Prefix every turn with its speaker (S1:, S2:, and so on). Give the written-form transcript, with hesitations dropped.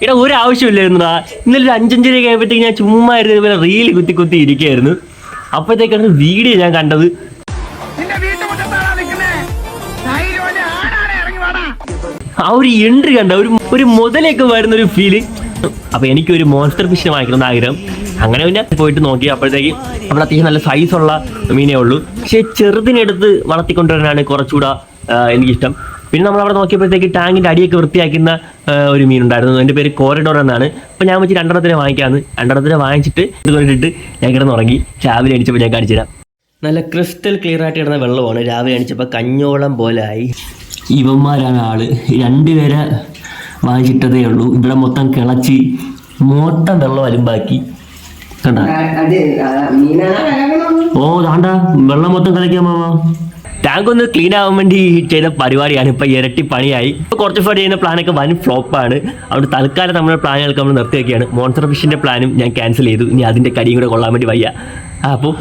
S1: ഇവിടെ ഒരു ആവശ്യമില്ലായിരുന്നുടാ. ഇന്നലെ ഒരു 5:05 കഴിയുമ്പോഴത്തേക്ക് ഞാൻ ചുമ്മാ ഇരുന്ന് ഇതുപോലെ റീല് കുത്തി ഇരിക്കുകയായിരുന്നു. അപ്പോഴത്തേക്കാണ് വീഡിയോ ഞാൻ കണ്ടത്. ആ ഒരു എൻട്രി കണ്ട ഒരു മുതലേക്ക് വരുന്നൊരു ഫീല്. അപ്പോൾ എനിക്കൊരു മോൺസ്റ്റർ ഫിഷിനെ വാങ്ങിക്കണമെന്ന് ആഗ്രഹം. അങ്ങനെ പിന്നെ പോയിട്ട് നോക്കി. അപ്പോഴത്തേക്ക് അവിടെ അത്യാവശ്യം നല്ല സൈസുള്ള മീനേ ഉള്ളൂ. പക്ഷേ ചെറുതിനെടുത്ത് വളർത്തിക്കൊണ്ടുവരാനാണ് കുറച്ചുകൂടെ എനിക്കിഷ്ടം. പിന്നെ നമ്മളവിടെ നോക്കിയപ്പോഴത്തേക്ക് ടാങ്കിൻ്റെ അടിയൊക്കെ വൃത്തിയാക്കുന്ന ഒരു മീനുണ്ടായിരുന്നു. എൻ്റെ പേര് കോറിഡോർ എന്നാണ്. അപ്പോൾ ഞാൻ വെച്ച് 2 വാങ്ങിക്കാമെന്ന്. 2 വാങ്ങിച്ചിട്ട് ഇതുകൊണ്ടിട്ട് ഞാൻ കിടന്നുറങ്ങി. രാവിലെ എണീച്ചപ്പോൾ ഞാൻ കാണിച്ചു തരാം. നല്ല ക്രിസ്റ്റൽ ക്ലിയർ ആയിട്ട് കിടന്ന വെള്ളമാണ്. രാവിലെ എണീച്ചപ്പോൾ കഞ്ഞോളം പോലെ ആയി. ഇവന്മാരാണ് ആള്. 2 പേരെ വാങ്ങിച്ചിട്ടതേ ഉള്ളൂ. ഇവിടെ മൊത്തം കിളച്ച് മൊത്തം വെള്ളം അലുമ്പാക്കി. കണ്ട ഓ ദാണ്ട വെള്ളം മൊത്തം കളിക്കാൻ മാമ. ടാങ്ക് ഒന്ന് ക്ലീൻ ആവാൻ വേണ്ടി ചെയ്ത പരിപാടിയാണ്. ഇപ്പം ഇരട്ടി പണിയായി. ഇപ്പോൾ കുറച്ച് ഫോട്ടോ ചെയ്യുന്ന പ്ലാനൊക്കെ വൻ ഫ്ലോപ്പാണ്. അതുകൊണ്ട് തൽക്കാലം നമ്മുടെ പ്ലാനുകൾക്ക് നമ്മൾ നിർത്തി വയ്ക്കുകയാണ്. മോൺസ്റ്റർ ഫിഷിൻ്റെ പ്ലാനും ഞാൻ ക്യാൻസൽ ചെയ്തു. ഇനി അതിൻ്റെ കരിയും കൂടെ കൊള്ളാൻ വേണ്ടി വയ്യ. അപ്പോൾ